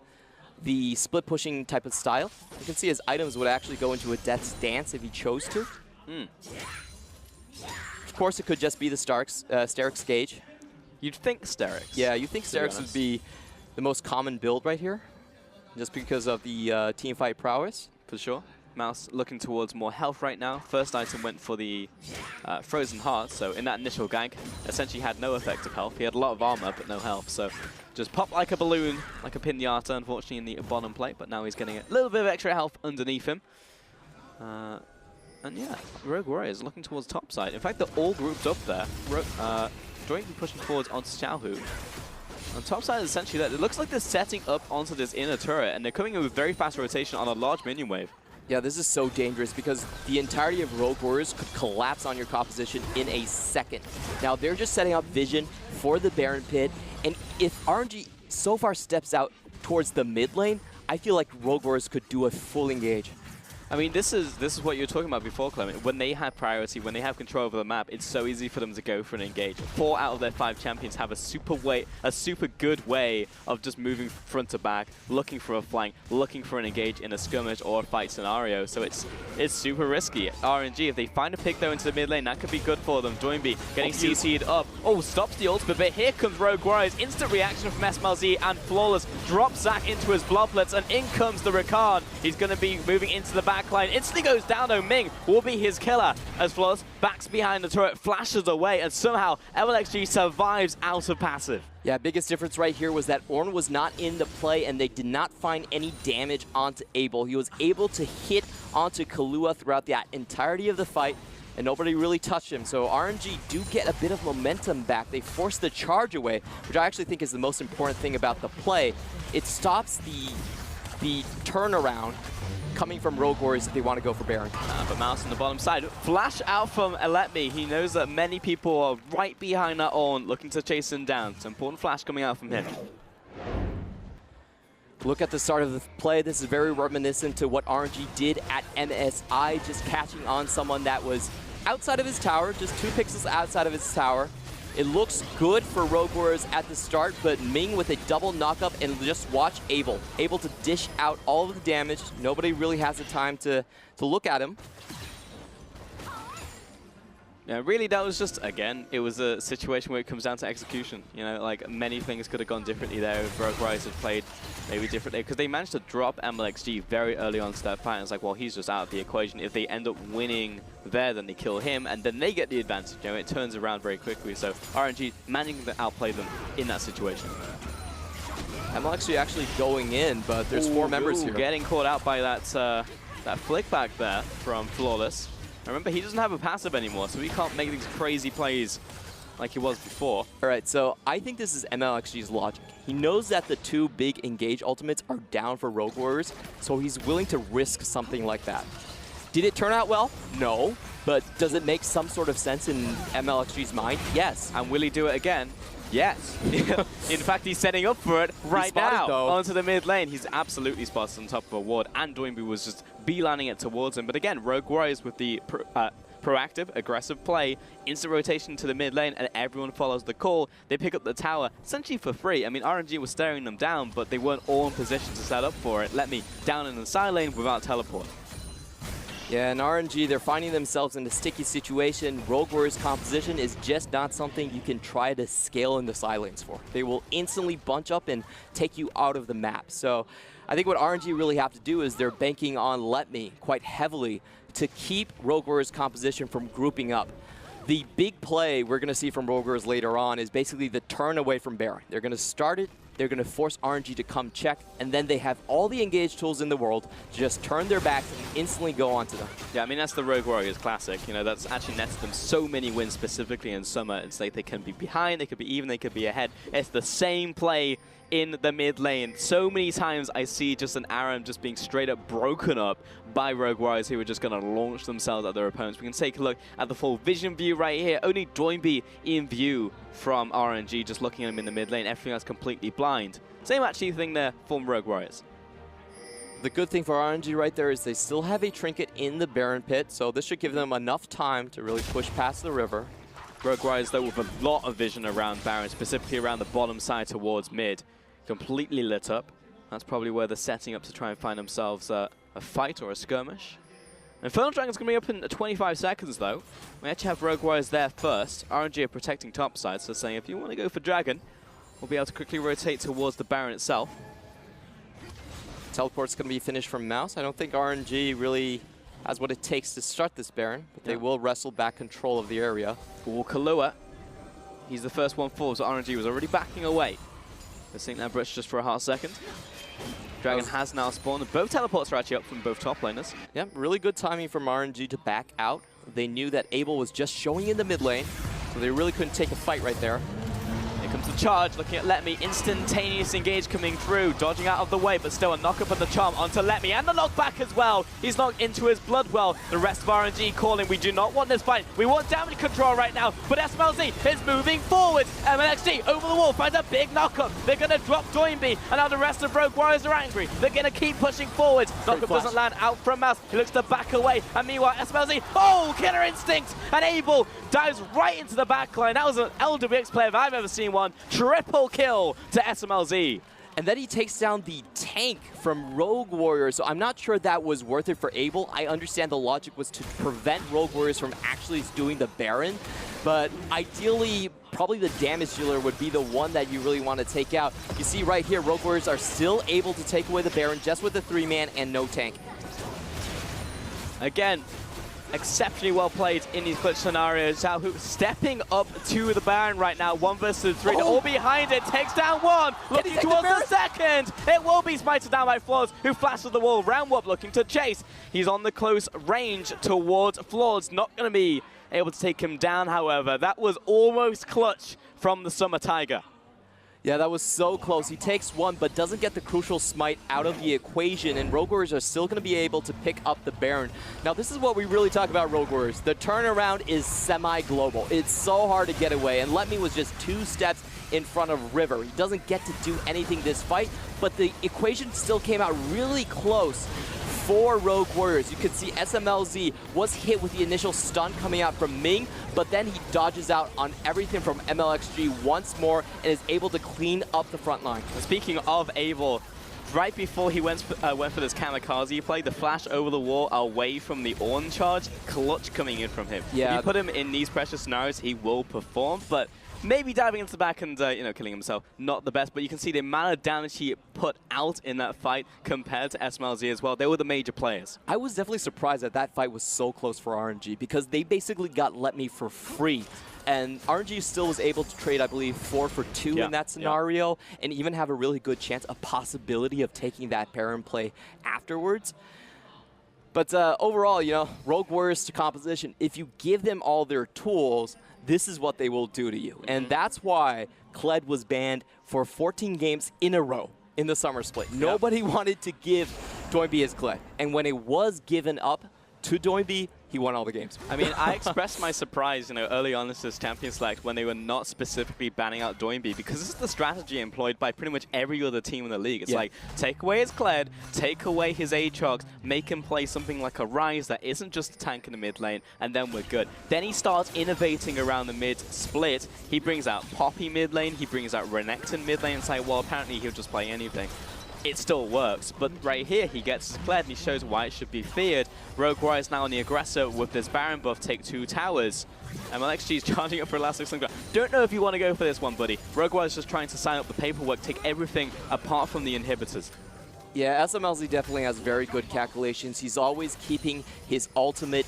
split pushing type of style. You can see his items would actually go into a Death's Dance if he chose to. Of course, it could just be the Sterix Gauge. You'd think Sterix. Yeah, you think Sterix would be the most common build right here, just because of the teamfight prowess. For sure. Mouse looking towards more health right now. First item went for the Frozen Heart, so in that initial gank, essentially had no effect of health. He had a lot of armor, but no health, so just popped like a balloon, like a pinata, unfortunately, in the bottom plate, but now he's getting a little bit of extra health underneath him. And yeah, Rogue Warriors looking towards top side. In fact, they're all grouped up there. Doinby pushing forwards onto Xiaohu. On top side, essentially, that it looks like they're setting up onto this inner turret, and they're coming in with very fast rotation on a large minion wave. Yeah, this is so dangerous because the entirety of Rogue Warriors could collapse on your composition in a second. Now, they're just setting up vision for the Baron Pit, and if RNG so far steps out towards the mid lane, I feel like Rogue Warriors could do a full engage. I mean, this is what you were talking about before, Clement. When they have priority, when they have control over the map, it's so easy for them to go for an engage. 4 out of their 5 champions have a super good way of just moving front to back, looking for a flank, looking for an engage in a skirmish or a fight scenario. So it's super risky. RNG, if they find a pick though into the mid lane, that could be good for them. Doinby getting CC'd up. Oh, stops the ultimate, but here comes Rogue Warriors. Instant reaction from SMLZ, and Flawless drops Zac into his Blobblets, and in comes the Rakan. He's going to be moving into the back line. Instantly goes down, though. Ming will be his killer as Flawless backs behind the turret, flashes away, and somehow MLXG survives out of passive. Yeah, biggest difference right here was that Ornn was not in the play, and they did not find any damage onto Abel. He was able to hit onto Kahlua throughout the entirety of the fight, and nobody really touched him. So RNG do get a bit of momentum back. They force the charge away, which I actually think is the most important thing about the play. It stops the turnaround coming from Rogue Warriors if they want to go for Baron. But Mouse on the bottom side. Flash out from Let.Me. He knows that many people are right behind that Ornn looking to chase him down. So important flash coming out from him. Look at the start of the play. This is very reminiscent to what RNG did at MSI, just catching on someone that was outside of his tower, just 2 pixels outside of his tower. It looks good for Rogue Warriors at the start, but Ming with a double knockup, and just watch Abel. Able to dish out all of the damage. Nobody really has the time to look at him. Yeah, really, that was just, again, it was a situation where it comes down to execution. You know, like, many things could have gone differently there if Rogue Warriors had played maybe differently, because they managed to drop MLXG very early on to that fight. And it's like, well, he's just out of the equation. If they end up winning there, then they kill him, and then they get the advantage. You know, it turns around very quickly. So RNG managing to outplay them in that situation. MLXG actually going in, but there's 4 members here. Getting caught out by that flick back there from Flawless. Remember, he doesn't have a passive anymore, so he can't make these crazy plays like he was before. All right, so I think this is MLXG's logic. He knows that the 2 big engage ultimates are down for Rogue Warriors, so he's willing to risk something like that. Did it turn out well? No. But does it make some sort of sense in MLXG's mind? Yes. And will he do it again? Yes. In fact, he's setting up for it right now onto the mid lane. He's absolutely spotted on top of a ward, and Doinby was just beelining it towards him. But again, Rogue Warriors with the proactive, aggressive play, instant rotation to the mid lane, and everyone follows the call. They pick up the tower essentially for free. I mean, RNG was staring them down, but they weren't all in position to set up for it. Let.Me down in the side lane without teleport. Yeah, and RNG, they're finding themselves in a sticky situation. Rogue Warriors composition is just not something you can try to scale into side lanes for. They will instantly bunch up and take you out of the map. So I think what RNG really have to do is they're banking on Let.Me quite heavily to keep Rogue Warriors composition from grouping up. The big play we're going to see from Rogue Warriors later on is basically the turn away from Baron. They're going to start it. They're going to force RNG to come check, and then they have all the engage tools in the world to just turn their backs and instantly go onto them. Yeah, I mean, that's the Rogue Warriors classic. You know, that's actually netted them so many wins, specifically in summer. It's like they can be behind, they could be even, they could be ahead. It's the same play in the mid lane. So many times I see just an Aram just being straight up broken up by Rogue Warriors who are just going to launch themselves at their opponents. We can take a look at the full vision view right here. Only Doinby in view from RNG, just looking at him in the mid lane. Everything else completely blind. Same actually thing there from Rogue Warriors. The good thing for RNG right there is they still have a trinket in the Baron pit, so this should give them enough time to really push past the river. Rogue Warriors, though, with a lot of vision around Baron, specifically around the bottom side towards mid. Completely lit up. That's probably where they're setting up to try and find themselves a fight or a skirmish. Infernal Dragon's going to be up in 25 seconds, though. We actually have Rogue Warriors there first. RNG are protecting top side, so saying if you want to go for Dragon, we'll be able to quickly rotate towards the Baron itself. Teleport's going to be finished from Mouse. I don't think RNG really has what it takes to start this Baron, but they will wrestle back control of the area. For Kahlua, he's the first one forward, so RNG was already backing away. Let's think that bridge just for a hot second. Dragon has now spawned. Both teleports are actually up from both top laners. Yeah, really good timing from RNG to back out. They knew that Abel was just showing in the mid lane, so they really couldn't take a fight right there. Here Comes the charge, looking at Let Me. Instantaneous engage coming through, dodging out of the way, but still a knock-up of the charm onto Let Me, and the knockback as well. He's knocked into his blood well. The rest of RNG calling, we do not want this fight. We want damage control right now, but SMLZ is moving forward. MLXG over the wall, finds a big knock-up. They're going to drop Doinby, and now the rest of Rogue Warriors are angry. They're going to keep pushing forward. Knock-up doesn't land out from Mouse. He looks to back away, and meanwhile, SMLZ, oh, killer instinct, and Abel dives right into the backline. That was an LWX player if I've ever seen one. Triple kill to SMLZ. And then he takes down the tank from Rogue Warriors, so I'm not sure that was worth it for Abel. I understand the logic was to prevent Rogue Warriors from actually doing the Baron, but ideally, probably the damage dealer would be the one that you really want to take out. You see right here, Rogue Warriors are still able to take away the Baron just with the 3-man and no tank. Again, exceptionally well played in these clutch scenarios. Zhao Hu stepping up to the Baron right now. 1 versus 3. All behind it. Takes down one. Looking towards the second. It will be smited down by Flawds, who flashes the wall. Roundwop looking to chase. He's on the close range towards Flawds. Not going to be able to take him down, however. That was almost clutch from the Summer Tiger. Yeah, that was so close. He takes one, but doesn't get the crucial smite out of the equation, and Rogue Warriors are still going to be able to pick up the Baron. Now, this is what we really talk about Rogue Warriors. The turnaround is semi-global. It's so hard to get away, and Let Me was just 2 steps in front of River. He doesn't get to do anything this fight, but the equation still came out really close for Rogue Warriors. You could see SMLZ was hit with the initial stun coming out from Ming, but then he dodges out on everything from MLXG once more and is able to clean up the front line. Speaking of Abel, right before he went for this kamikaze play, the flash over the wall away from the Ornn charge, clutch coming in from him. Yeah. If you put him in these pressure scenarios, he will perform, but maybe diving into the back and killing himself, not the best, but you can see the amount of damage he put out in that fight compared to SMLZ as well. They were the major players. I was definitely surprised that that fight was so close for RNG because they basically got Let Me for free. And RNG still was able to trade, I believe, 4 for 2 in that scenario and even have a really good chance, a possibility of taking that Baron play afterwards. But overall, you know, Rogue Warriors to composition, if you give them all their tools, this is what they will do to you. And that's why Kled was banned for 14 games in a row in the summer split. Nobody wanted to give Doinby his Kled. And when it was given up to Doinby, he won all the games. I mean, I expressed my surprise, early on in this champion select when they were not specifically banning out Doinby, because this is the strategy employed by pretty much every other team in the league. It's like, take away his Kled, take away his Aatrox, make him play something like a Ryze that isn't just a tank in the mid lane, and then we're good. Then he starts innovating around the mid split. He brings out Poppy mid lane, he brings out Renekton mid lane, and say, well, apparently he'll just play anything. It still works, but right here he gets his Kled and he shows why it should be feared. Rogue Warriors now on the aggressor with this Baron buff, take 2 towers. MLXG is charging up for Elastic Sling. Don't know if you want to go for this one, buddy. Rogue Warriors just trying to sign up the paperwork, take everything apart from the inhibitors. Yeah, SMLZ definitely has very good calculations. He's always keeping his ultimate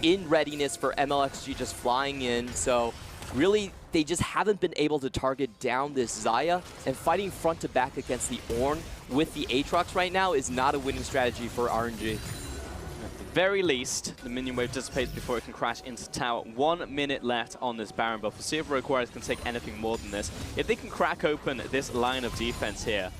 in readiness for MLXG just flying in, so really, they just haven't been able to target down this Xayah, and fighting front to back against the Ornn with the Aatrox right now is not a winning strategy for RNG. At the very least, the minion wave dissipates before it can crash into tower. 1 minute left on this Baron buff. We'll see if Rogue Warriors can take anything more than this. If they can crack open this line of defense here,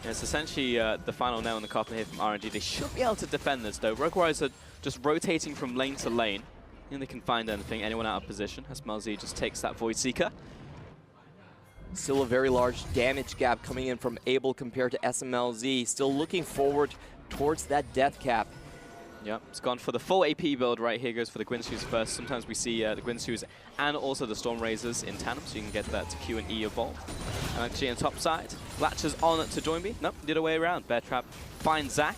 it's essentially the final nail in the coffin here from RNG. They should be able to defend this, though. Rogue Warriors are just rotating from lane to lane. And they can find anything, anyone out of position. SMLZ just takes that Void Seeker. Still a very large damage gap coming in from Abel compared to SMLZ. Still looking forward towards that death cap. Yep, it's gone for the full AP build right here. Goes for the Guinsoo's first. Sometimes we see the Guinsoo's and also the Storm Razors in tandem, so you can get that to Q and E evolve. And actually on top side, latches on to Doinby. Nope, the other way around. Bear Trap finds Zac.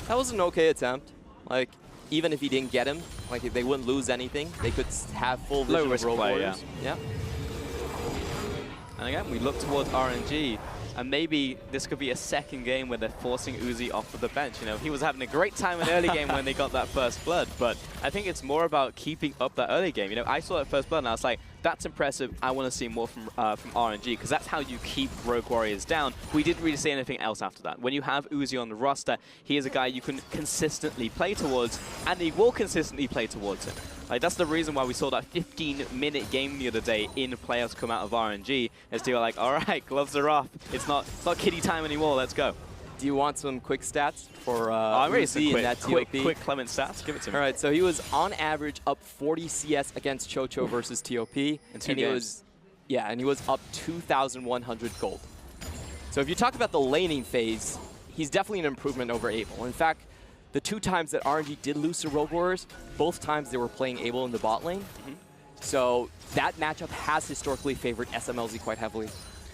That was an okay attempt. Like, even if he didn't get him, like if they wouldn't lose anything, they could have full vision low risk of Rogue play, Warriors. Yeah. And again, we look towards RNG, and maybe this could be a second game where they're forcing Uzi off of the bench. He was having a great time in early game when they got that first blood, but I think it's more about keeping up that early game. I saw that first blood and I was like, that's impressive. I want to see more from RNG, because that's how you keep Rogue Warriors down. We didn't really see anything else after that. When you have Uzi on the roster, he is a guy you can consistently play towards, and he will consistently play towards him. Like, that's the reason why we saw that 15-minute game the other day in playoffs come out of RNG, as they were like, all right, gloves are off. It's not kiddie time anymore, let's go. Do you want some quick stats for I'm ready Uzi in that TOP? Quick Clement stats, give it to me. All right, so he was on average up 40 CS against Chocho versus TOP. In 2 games. And he was up 2,100 gold. So if you talk about the laning phase, he's definitely an improvement over Abel. In fact, the 2 times that RNG did lose to Rogue Warriors, both times they were playing Abel in the bot lane. So that matchup has historically favored SMLZ quite heavily.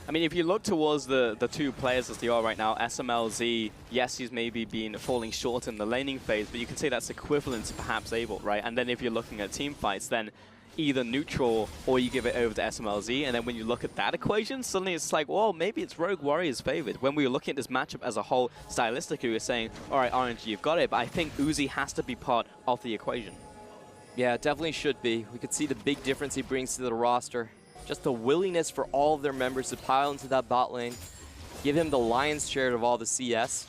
I mean, if you look towards the 2 players as they are right now, SMLZ, yes, he's maybe been falling short in the laning phase, but you can say that's equivalent to perhaps Abel, right? And then if you're looking at team fights, then either neutral or you give it over to SMLZ, and then when you look at that equation, suddenly it's like, well, maybe it's Rogue Warriors favored. When we were looking at this matchup as a whole, stylistically, we were saying, all right, RNG, you've got it, but I think Uzi has to be part of the equation. Yeah, it definitely should be. We could see the big difference he brings to the roster. Just the willingness for all of their members to pile into that bot lane, give him the lion's share of all the CS.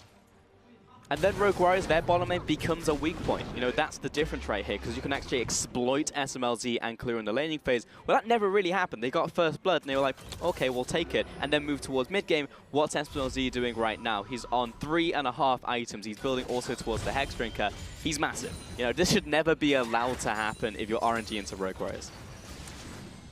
And then Rogue Warriors, their bottom lane becomes a weak point. You know, that's the difference right here, because you can actually exploit SMLZ and Clear in the laning phase. Well, that never really happened. They got first blood, and they were like, okay, we'll take it, and then move towards mid-game. What's SMLZ doing right now? He's on 3.5 items. He's building also towards the Hex Drinker. He's massive. You know, this should never be allowed to happen if you're RNG into Rogue Warriors.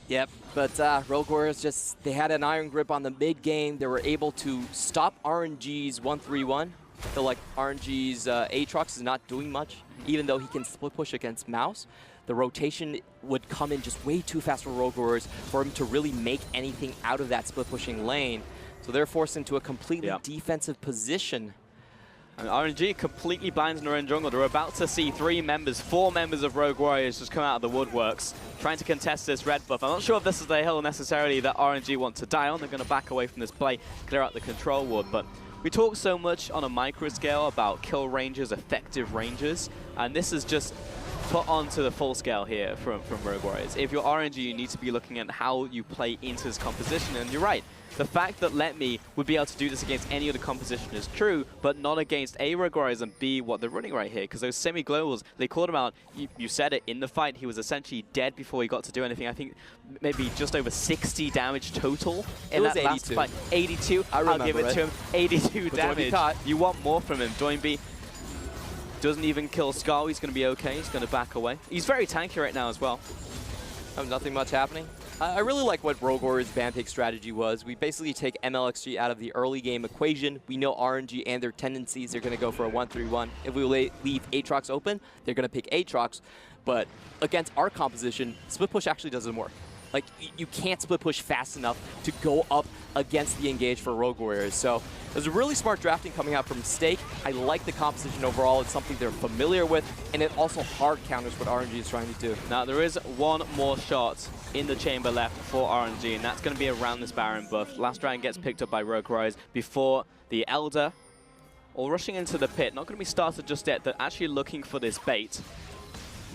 Yep, but Rogue Warriors they had an iron grip on the mid game. They were able to stop RNG's 1-3-1. I feel like RNG's Aatrox is not doing much, even though he can split push against Mouse. The rotation would come in just way too fast for Rogue Warriors for him to really make anything out of that split pushing lane. So they're forced into a completely defensive position. And RNG completely blinds in their own jungle. They're about to see 4 members of Rogue Warriors just come out of the woodworks, trying to contest this red buff. I'm not sure if this is the hill necessarily that RNG want to die on. They're going to back away from this play, clear out the control ward. But we talk so much on a micro scale about kill ranges, effective ranges, and this is just put onto the full scale here from Rogue Warriors. If you're RNG, you need to be looking at how you play into this composition, and you're right. The fact that Let Me would be able to do this against any other composition is true, but not against A, Rogue Warriors, and B, what they're running right here. Because those semi-globals, they called him out. You said it, in the fight, he was essentially dead before he got to do anything. I think maybe just over 60 damage total in that last fight. 82. I'll give it to him. 82 damage. You want more from him. Doinby doesn't even kill Scar. He's going to be okay. He's going to back away. He's very tanky right now as well. Nothing much happening. I really like what Rogue Warriors' ban pick strategy was. We basically take MLXG out of the early game equation. We know RNG and their tendencies. They're going to go for a 1-3-1. If we leave Aatrox open, they're going to pick Aatrox. But against our composition, split push actually doesn't work. Like, you can't split push fast enough to go up against the engage for Rogue Warriors. So it was a really smart drafting coming out from Stake. I like the composition overall. It's something they're familiar with, and it also hard counters what RNG is trying to do. Now, there is one more shot in the chamber left for RNG, and that's going to be around this Baron buff. Last Dragon gets picked up by Rogue Warriors before the Elder, all rushing into the pit. Not going to be started just yet. They're actually looking for this bait.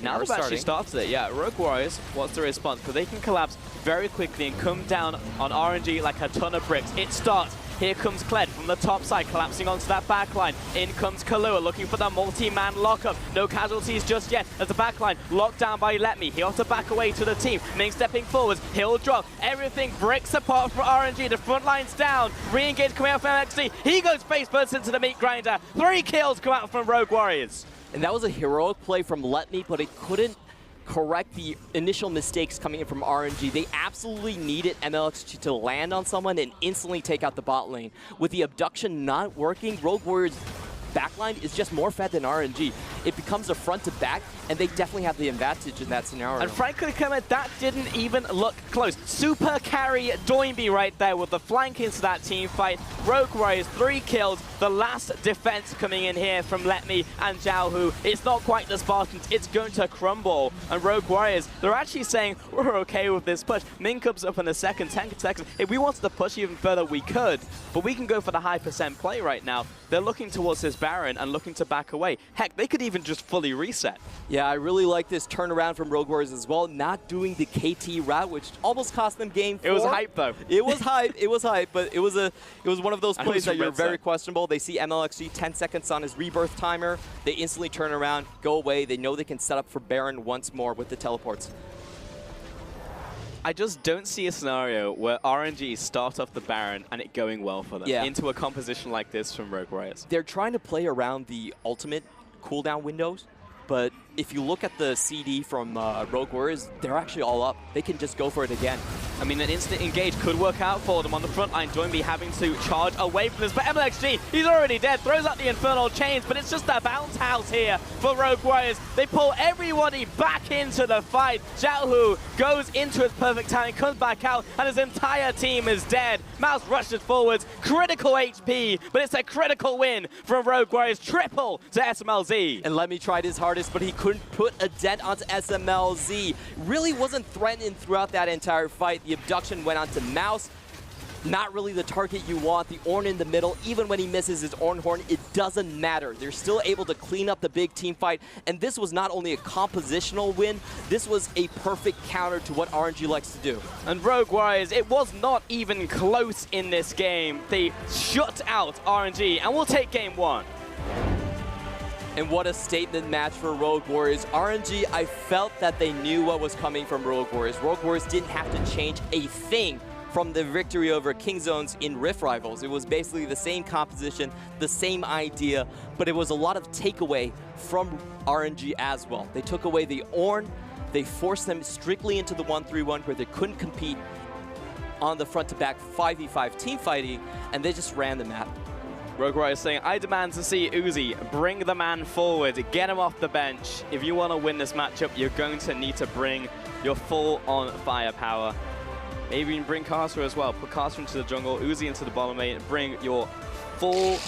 Now they've actually started it, yeah. Rogue Warriors, what's the response? Because they can collapse very quickly and come down on RNG like a ton of bricks. It starts. Here comes Kled from the top side, collapsing onto that backline. In comes Kalua, looking for the multi-man lockup. No casualties just yet, as the backline locked down by Let Me. He'll have to back away to the team. Ming stepping forwards, he'll drop. Everything bricks apart for RNG. The front line's down. Re-engage coming out from LXD. He goes face first into the meat grinder. 3 kills come out from Rogue Warriors. And that was a heroic play from Let Me, but it couldn't correct the initial mistakes coming in from RNG. They absolutely needed MLXG to land on someone and instantly take out the bot lane. With the abduction not working, Rogue Warriors' backline is just more fed than RNG. It becomes a front to back, and they definitely have the advantage in that scenario. And frankly, Clement, that didn't even look close. Super carry Doinby right there with the flank into that team fight. Rogue Warriors, 3 kills. The last defense coming in here from Let Me and Zhao. It's not quite the Spartans. It's going to crumble. And Rogue Warriors, they're actually saying, we're okay with this push. Ming comes up in a second, 10 seconds. If we wanted to push even further, we could. But we can go for the high percent play right now. They're looking towards this Baron and looking to back away. Heck, they could even even just fully reset. Yeah, I really like this turnaround from Rogue Warriors as well, not doing the KT route, which almost cost them game 4. It was hype, though. It was hype. It was hype, but it was one of those plays that you're very questionable. They see MLXG 10 seconds on his rebirth timer. They instantly turn around, go away. They know they can set up for Baron once more with the teleports. I just don't see a scenario where RNG start off the Baron and it going well for them into a composition like this from Rogue Warriors. They're trying to play around the ultimate cooldown windows, but if you look at the CD from Rogue Warriors, they're actually all up. They can just go for it again. I mean, an instant engage could work out for them on the front line. Doinby having to charge away from this, but MLXG, he's already dead. Throws out the Infernal Chains, but it's just a bounce house here for Rogue Warriors. They pull everybody back into the fight. Xiaohu goes into his perfect timing, comes back out, and his entire team is dead. Mouse rushes forwards, critical HP, but it's a critical win from Rogue Warriors. Triple to SMLZ. And Lemmy tried his hardest, but he couldn't put a dent onto SMLZ. Really wasn't threatened throughout that entire fight. The abduction went onto Mouse. Not really the target you want. The Ornn in the middle, even when he misses his Ornn Horn, it doesn't matter. They're still able to clean up the big team fight. And this was not only a compositional win, this was a perfect counter to what RNG likes to do. And Rogue Warriors, it was not even close in this game. They shut out RNG, and we'll take game 1. And what a statement match for Rogue Warriors. RNG, I felt that they knew what was coming from Rogue Warriors. Rogue Warriors didn't have to change a thing from the victory over Kingzones in Rift Rivals. It was basically the same composition, the same idea, but it was a lot of takeaway from RNG as well. They took away the Ornn, they forced them strictly into the 1-3-1 where they couldn't compete on the front-to-back 5v5 team fighting, and they just ran the map. Rogue Warriors saying, I demand to see Uzi bring the man forward, get him off the bench. If you want to win this matchup, you're going to need to bring your full-on firepower. Maybe even bring Karsa as well. Put Karsa into the jungle, Uzi into the bottom lane, and bring your full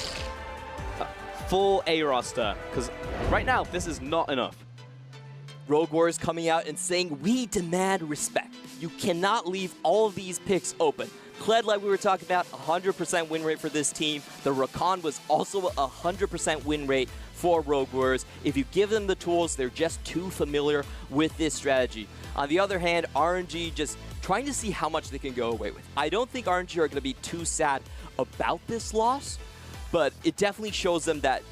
A roster. Because right now, this is not enough. Rogue Warriors coming out and saying, we demand respect. You cannot leave all of these picks open. Kled, like we were talking about, 100% win rate for this team. The Rakan was also a 100% win rate for Rogue Warriors. If you give them the tools, they're just too familiar with this strategy. On the other hand, RNG just trying to see how much they can go away with. I don't think RNG are going to be too sad about this loss, but it definitely shows them that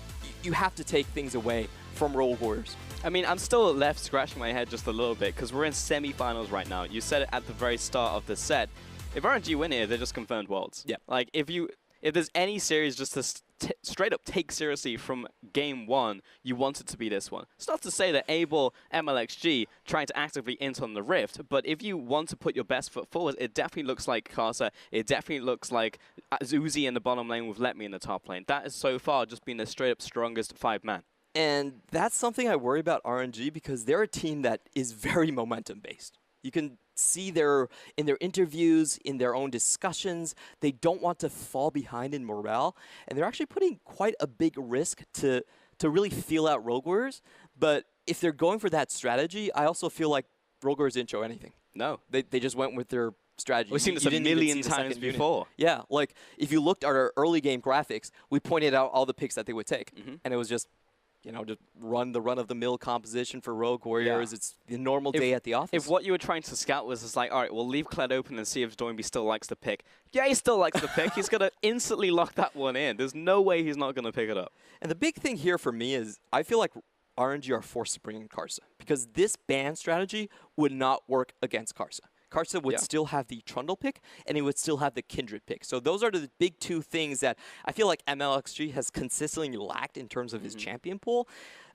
you have to take things away from Rogue Warriors. I mean, I'm still left scratching my head just a little bit because we're in semifinals right now. You said it at the very start of the set. If RNG win here, they're just confirmed worlds. Yeah. Like, if there's any series just to straight up take seriously from game 1, you want it to be this one. It's not to say that Abel, MLXG, trying to actively int on the Rift, but if you want to put your best foot forward, it definitely looks like Karsa. It definitely looks like Uzi in the bottom lane with Let Me in the top lane. That has so far just been the straight up strongest 5-man. And that's something I worry about RNG because they're a team that is very momentum-based. You can see in their interviews, in their own discussions, they don't want to fall behind in morale, and they're actually putting quite a big risk to really feel out Rogue Warriors. But if they're going for that strategy, I also feel like Rogue Warriors didn't show anything. No. They just went with their strategy. We've seen this a million times before. Yeah, like if you looked at our early game graphics, we pointed out all the picks that they would take, and it was just, you know, just run the run-of-the-mill composition for Rogue Warriors. Yeah. It's the normal day at the office. If what you were trying to scout was just like, all right, we'll leave Kled open and see if Doinby still likes the pick. Yeah, he still likes the pick. He's going to instantly lock that one in. There's no way he's not going to pick it up. And the big thing here for me is I feel like RNG are forced to bring in Karsa because this ban strategy would not work against Karsa. Karsa would still have the Trundle pick, and he would still have the Kindred pick. So those are the big two things that I feel like MLXG has consistently lacked in terms of his champion pool.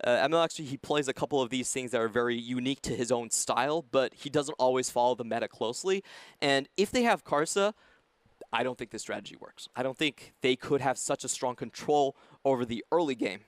MLXG, he plays a couple of these things that are very unique to his own style, but he doesn't always follow the meta closely. And if they have Karsa, I don't think this strategy works. I don't think they could have such a strong control over the early game.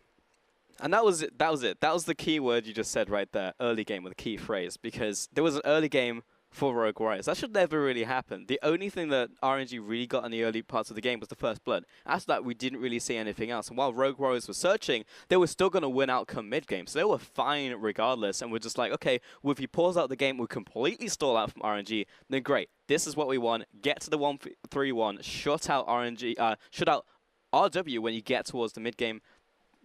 And that was it. That was the key word you just said right there, early game, with a key phrase, because there was an early game for Rogue Warriors. That should never really happen. The only thing that RNG really got in the early parts of the game was the first blood. After that, we didn't really see anything else. And while Rogue Warriors were searching, they were still going to win out come mid-game. So they were fine regardless. And we're just like, okay, well, if you pause out the game, we completely stall out from RNG, then great. This is what we want. Get to the 1-3-1. Shut out RNG. Shut out RW when you get towards the mid-game.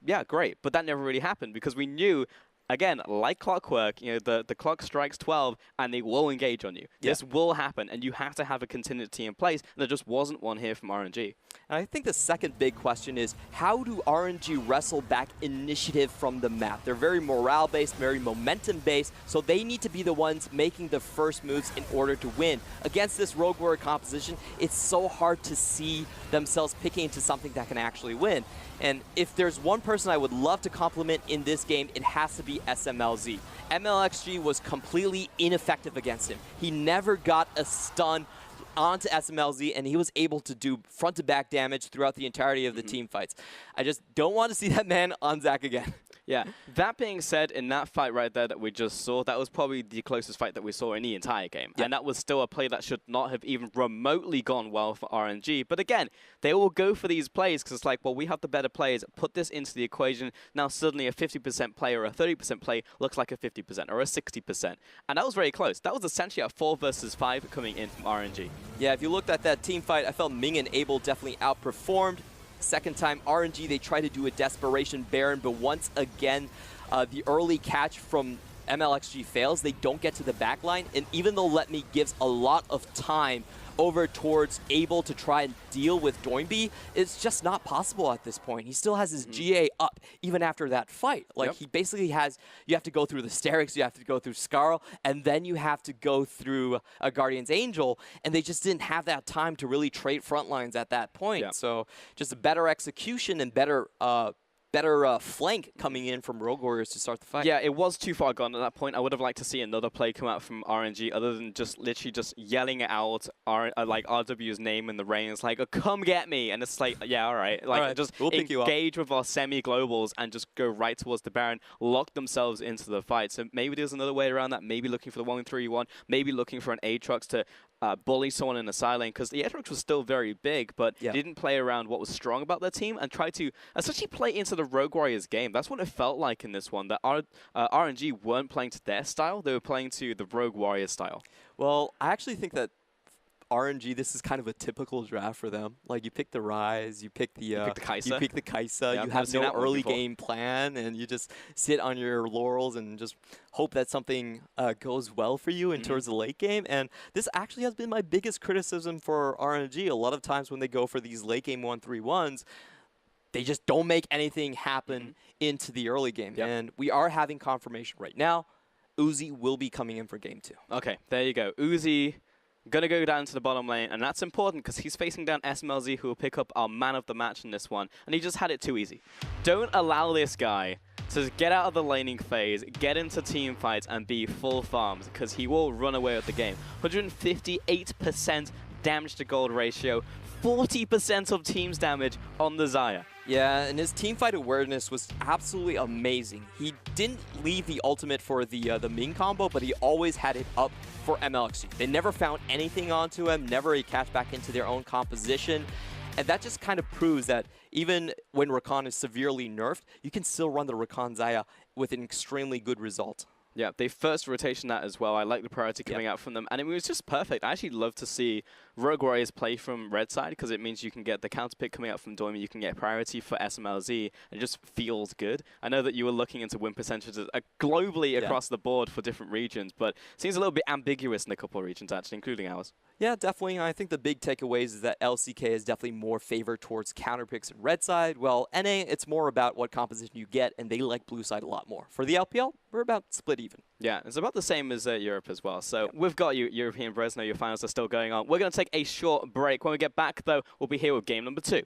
yeah, great. But that never really happened because we knew, again, like clockwork, you know, the clock strikes 12 and they will engage on you. Yeah. This will happen, and you have to have a contingency in place. And there just wasn't one here from RNG. And I think the second big question is, how do RNG wrestle back initiative from the map? They're very morale-based, very momentum-based, so they need to be the ones making the first moves in order to win. Against this Rogue Warrior composition, it's so hard to see themselves picking into something that can actually win. And if there's one person I would love to compliment in this game, it has to be SMLZ. MLXG was completely ineffective against him. He never got a stun onto SMLZ, and he was able to do front-to-back damage throughout the entirety of the team fights. I just don't want to see that man on Zach again. Yeah, that being said, in that fight right there that we just saw, that was probably the closest fight that we saw in the entire game. Yeah. And that was still a play that should not have even remotely gone well for RNG. But again, they will go for these plays because it's like, well, we have the better players. Put this into the equation. Now suddenly a 50% play or a 30% play looks like a 50% or a 60%. And that was very close. That was essentially a 4 versus 5 coming in from RNG. Yeah, if you looked at that team fight, I felt Ming and Abel definitely outperformed. Second time, RNG, they try to do a desperation Baron, but once again, the early catch from MLXG fails. They don't get to the back line, and even though Let Me gives a lot of time over towards Abel to try and deal with Doinby, it's just not possible at this point. He still has his GA up even after that fight. Like, he basically has, you have to go through the Sterix, you have to go through Scarl, and then you have to go through a Guardian's Angel, and they just didn't have that time to really trade front lines at that point. So just a better execution and better flank coming in from Rogue Warriors to start the fight. Yeah, it was too far gone at that point. I would have liked to see another play come out from RNG other than just literally just yelling out like RW's name in the rain. It's like, oh, come get me. And it's like, yeah, all right. Like, just we'll engage with our semi-globals and just go right towards the Baron, lock themselves into the fight. So maybe there's another way around that. Maybe looking for the 1-3-1, maybe looking for an Aatrox to bully someone in the side lane, because the Aatrox was still very big, but didn't play around what was strong about their team and try to essentially play into the Rogue Warriors game. That's what it felt like in this one, that RNG weren't playing to their style, they were playing to the Rogue Warriors style. Well, I actually think that RNG, this is kind of a typical draft for them. Like, you pick the Ryze, you pick the Kai'Sa, Yeah, you have no early game plan, and you just sit on your laurels and just hope that something goes well for you in towards the late game. And this actually has been my biggest criticism for RNG. A lot of times when they go for these late game 1-3-1s, they just don't make anything happen into the early game. And we are having confirmation right now. Uzi will be coming in for game 2. Okay, there you go. Uzi going to go down to the bottom lane, and that's important because he's facing down SMLZ, who will pick up our man of the match in this one, and he just had it too easy. Don't allow this guy to get out of the laning phase, get into team fights, and be full farms, because he will run away with the game. 158% damage to gold ratio, 40% of team's damage on the Xayah. Yeah, and his teamfight awareness was absolutely amazing. He didn't leave the ultimate for the Ming combo, but he always had it up for MLXG. They never found anything onto him, never a catch back into their own composition. And that just kind of proves that even when Rakan is severely nerfed, you can still run the Rakan Xayah with an extremely good result. Yeah, they first rotation that as well. I like the priority coming out from them. And it was just perfect. I actually love to see Rogue Warriors play from red side, because it means you can get the counter pick coming out from Doimi. You can get priority for SMLZ. It just feels good. I know that you were looking into win percentages globally across the board for different regions, but it seems a little bit ambiguous in a couple of regions, actually, including ours. Yeah, definitely. I think the big takeaways is that LCK is definitely more favored towards counter picks in red side. Well, NA, it's more about what composition you get, and they like blue side a lot more. For the LPL, we're about split even. Yeah, it's about the same as Europe as well. So we've got you, European Bresno, your finals are still going on. We're going to take a short break. When we get back, though, we'll be here with game number 2.